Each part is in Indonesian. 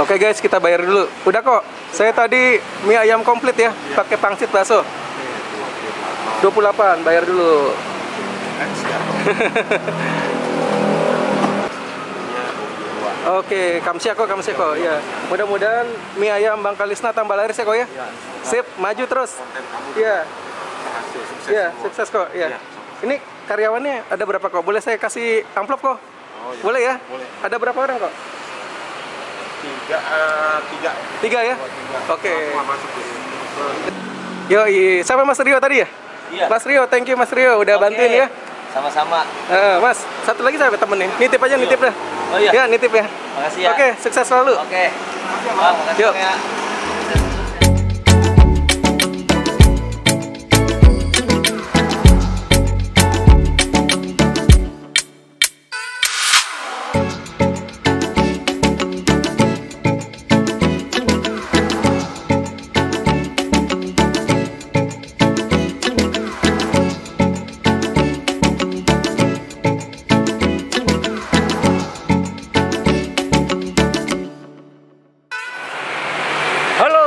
Oke guys, kita bayar dulu. Udah kok. Saya tadi mie ayam komplit ya, pakai pangsit bakso. 28, bayar dulu. Oke, kamsiako ya. Mudah-mudahan mie ayam Bangka Lisna tambah laris ya kok ya. Sip, maju terus. Iya. Iya, sukses kok. Iya. Ini karyawannya ada berapa kok? Boleh saya kasih amplop kok? Boleh ya? Boleh. Ada berapa orang kok? Tiga ya? Oke. Yoi, siapa Mas Rio tadi ya? Iya. Mas Rio, thank you Mas Rio udah bantuin ya. Sama-sama. Mas, satu lagi saya temenin. Nitip aja, nitip dah. Oh iya. Ya, nitip ya. Makasih ya. Oke, sukses selalu. Oke. Bang, makasih Yuk. ya.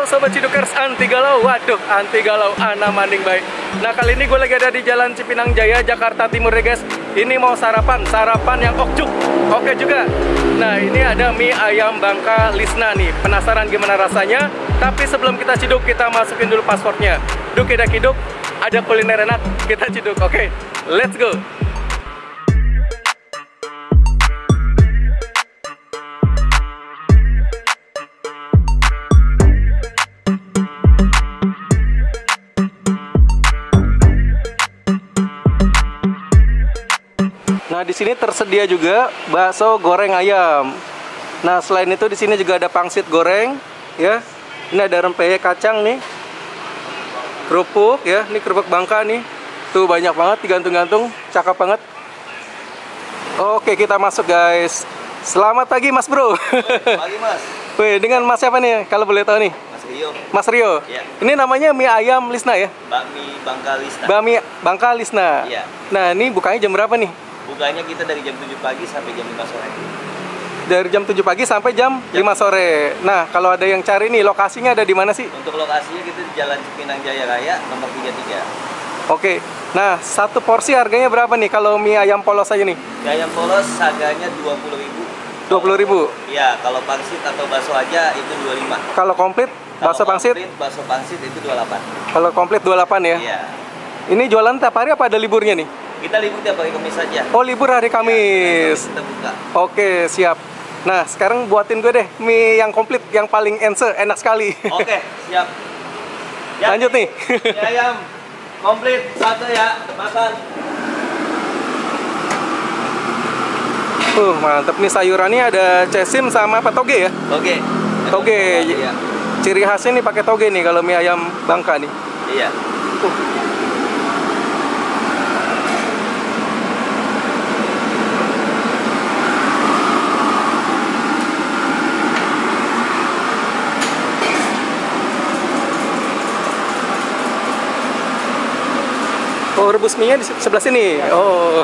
Sobat Cidukers anti galau, waduh anti galau ana manding baik. Nah kali ini gue lagi ada di Jalan Cipinang Jaya, Jakarta Timur ya guys. Ini mau sarapan yang okjuk, oke juga. Nah ini ada mie ayam Bangka Lisna nih, penasaran gimana rasanya? Tapi sebelum kita ciduk, kita masukin dulu passwordnya. Duk kita kiduk, ada kuliner enak, kita ciduk, oke, let's go. Nah, di sini tersedia juga bakso goreng ayam. Nah, selain itu di sini juga ada pangsit goreng, ya. Ini ada rempeyek kacang nih. Kerupuk ya, ini kerupuk Bangka nih. Tuh banyak banget digantung-gantung, cakep banget. Oke, kita masuk guys. Selamat pagi Mas Bro. Pagi Mas. Wih, dengan Mas siapa nih? Kalau boleh tahu nih. Mas Rio. Mas Rio. Iya. Ini namanya mie ayam Lisna ya? Bakmi Bangka Lisna. Bakmi Bangka Lisna. Iya. Nah, ini bukanya jam berapa nih? Bukanya kita dari jam 7 pagi sampai jam 5 sore. Dari jam 7 pagi sampai jam 5 sore. Nah, kalau ada yang cari nih, lokasinya ada di mana sih? Untuk lokasinya kita di Jalan Cipinang Jaya Raya nomor 33. Oke. Nah, satu porsi harganya berapa nih kalau mie ayam polos aja nih? Mie ayam polos harganya 20.000. 20.000. Iya, kalau pangsit atau bakso aja itu 25. Kalau komplit bakso pangsit? Bakso pangsit itu 28. Kalau komplit 28 ya? Iya. Ini jualan tiap hari apa ada liburnya nih? Kita libur tiap hari Kamis saja. Oh, libur hari Kamis. Kita buka. Oke, siap. Nah, sekarang buatin gue deh mie yang komplit, yang paling enak sekali. Oke, siap. Ya, Lanjut nih. Mie ayam komplit satu ya, makan. Mantep nih sayurannya ada cesim sama apa toge ya? Toge. Toge. Iya. Ciri khasnya nih pakai toge nih kalau mie ayam Bangka nih. Iya. Oh, rebus mie-nya di sebelah sini. Oh.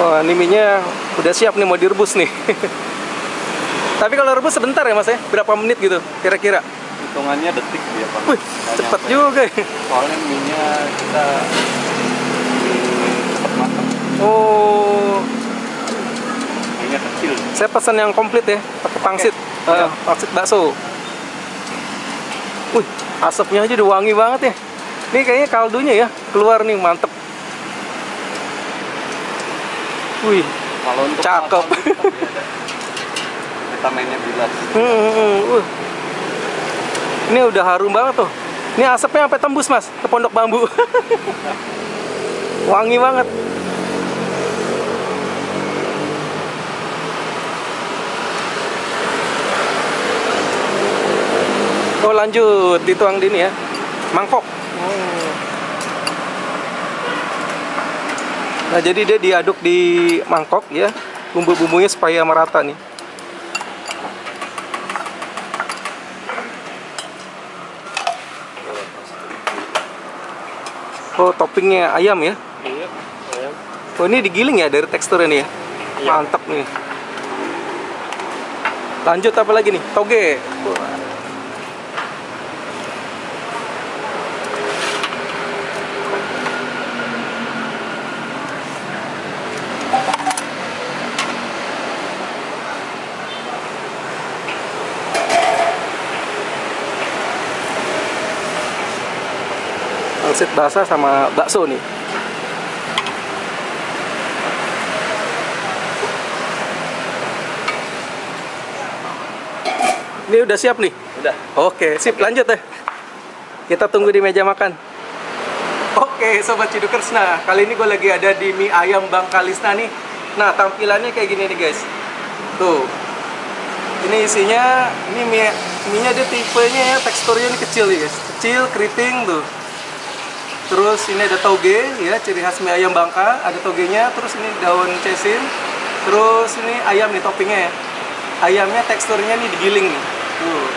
Oh, ini mie-nya udah siap nih mau direbus nih. Tapi kalau rebus sebentar ya Mas ya? Berapa menit gitu kira-kira? Hitungannya detik dia Pak. Wih, cepet juga ya. Soalnya mie-nya kita cepat matang. Oh, Mie-nya kecil. saya pesan yang komplit ya, pakai pangsit. Pangsit bakso. Wih, asapnya aja udah wangi banget ya. Ini kayaknya kaldunya ya, keluar nih, mantep. Wih, Kalau untuk cakep. Vitaminnya bilas. Ini udah harum banget tuh. Ini asapnya sampai tembus Mas ke Pondok Bambu. Wangi banget. Oh, lanjut dituang di ini ya, mangkok. Nah, jadi dia diaduk di mangkok ya, bumbu-bumbunya supaya merata nih. Oh, toppingnya ayam ya? Iya, ayam. Oh, ini digiling ya dari teksturnya nih ya? Iya. Mantap nih. Lanjut apa lagi nih? Toge. Pangsit basah sama bakso nih. Ini udah siap nih? Udah. Oke, sip, lanjut deh. Kita tunggu di meja makan. Oke, Sobat Cidukers, nah kali ini gue lagi ada di mie ayam Bang Kalisna nih. Nah, tampilannya kayak gini nih guys. Tuh. Ini isinya, ini mie-nya dia tipenya ya, teksturnya ini kecil nih guys. Kecil, keriting tuh. Terus ini ada toge ya, ciri khas mie ayam Bangka, ada togenya. Terus ini daun cesim. Terus ini ayam nih toppingnya ya. Ayamnya teksturnya nih digiling nih. Tuh.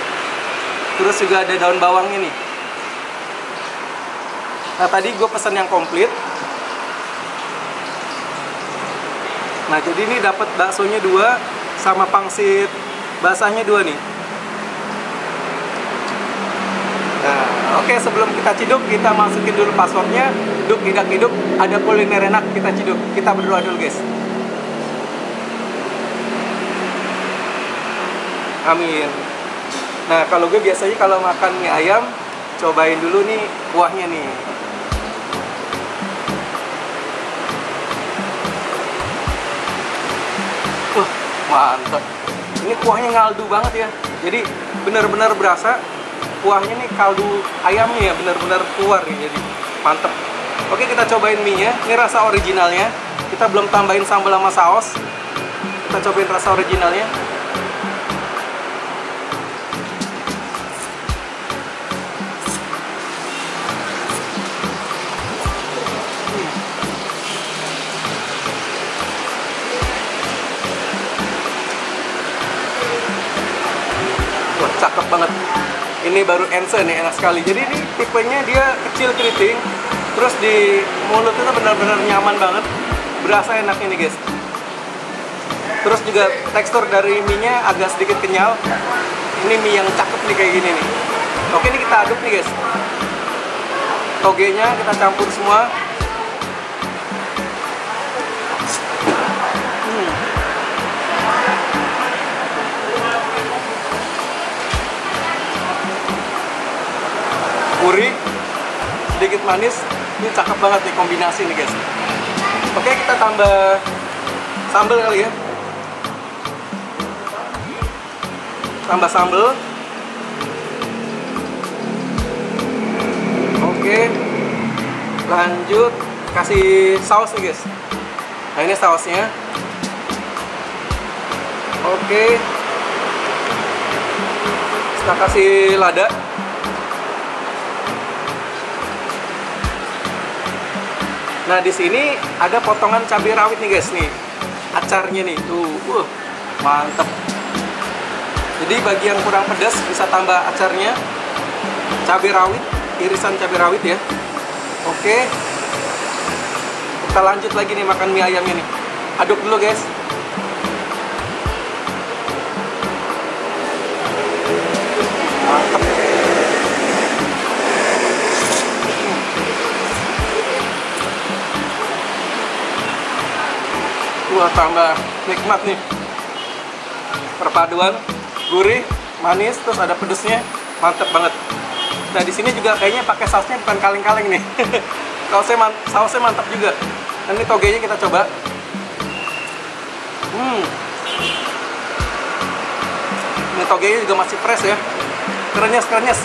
Terus juga ada daun bawangnya nih. Nah, tadi gue pesan yang komplit. Nah, jadi ini dapat baksonya 2 sama pangsit basahnya 2 nih. Nah, oke, sebelum kita ciduk, kita masukin dulu passwordnya. Duk, tidak hidup, ada kuliner enak, kita ciduk. Kita berdoa dulu guys. Amin. Nah, kalau gue biasanya kalau makan mie ayam, cobain dulu nih kuahnya nih. Wah, mantap. Ini kuahnya ngaldu banget ya. Jadi benar-benar berasa kuahnya nih, kaldu ayamnya ya benar-benar keluar nih. Jadi mantap. Oke, kita cobain mie-nya. Ini rasa originalnya. Kita belum tambahin sambal sama saus. Kita cobain rasa originalnya. Wah, cakep banget. Ini baru ense nih, enak sekali. Jadi ini tipenya dia kecil keriting, terus di mulut itu benar-benar nyaman banget. Berasa enak ini guys. Terus juga tekstur dari mie-nya agak sedikit kenyal. Ini mie yang cakep nih kayak gini nih. Oke, ini kita aduk nih guys. Togenya kita campur semua. Gurih, sedikit manis, ini cakep banget nih kombinasi nih guys. Oke, kita tambah sambal kali ya. Tambah sambal. Oke, lanjut kasih saus nih guys. Nah, ini sausnya. Oke, kita kasih lada. Nah, di sini ada potongan cabai rawit nih guys nih. Acarnya nih. Tuh, mantep. Jadi bagi yang kurang pedas bisa tambah acarnya. Cabai rawit, irisan cabai rawit ya. Oke. Kita lanjut lagi nih makan mie ayamnya nih. Aduk dulu guys. Mantep. Wah, tambah nikmat nih. Perpaduan gurih, manis, terus ada pedesnya, mantep banget. Nah, di sini juga kayaknya pakai sausnya bukan kaleng-kaleng nih. sausnya mantap juga. Dan ini togenya kita coba. Ini togenya juga masih fresh ya. Krenyes-krenyes.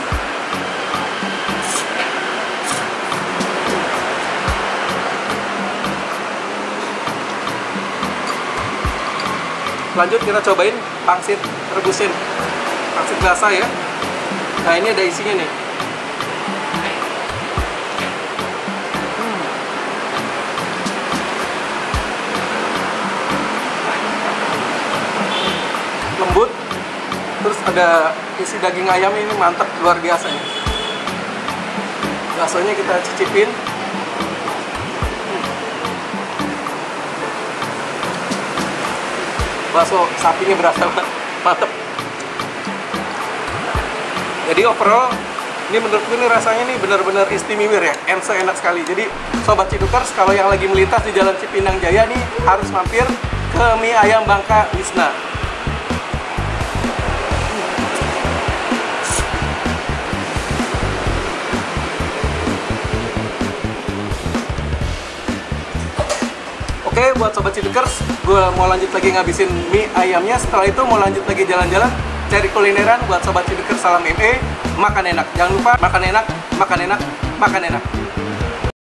Lanjut kita cobain pangsit rebusin, pangsit basah ya. Nah, ini ada isinya nih. Lembut, terus ada isi daging ayam ini mantap luar biasa nih. Baksonya kita cicipin. bakso sapinya berasa banget, mantep. Jadi overall ini menurutku ini rasanya nih benar-benar istimewa ya, enak sekali. Jadi Sobat Cidukers, kalau yang lagi melintas di Jalan Cipinang Jaya nih harus mampir ke mie ayam Bangka Wisna. Oke, buat Sobat Cidukers, gue mau lanjut lagi ngabisin mie ayamnya. Setelah itu mau lanjut lagi jalan-jalan, cari kulineran. Buat Sobat Cidukers, salam ME, makan enak. Jangan lupa makan enak, makan enak, makan enak.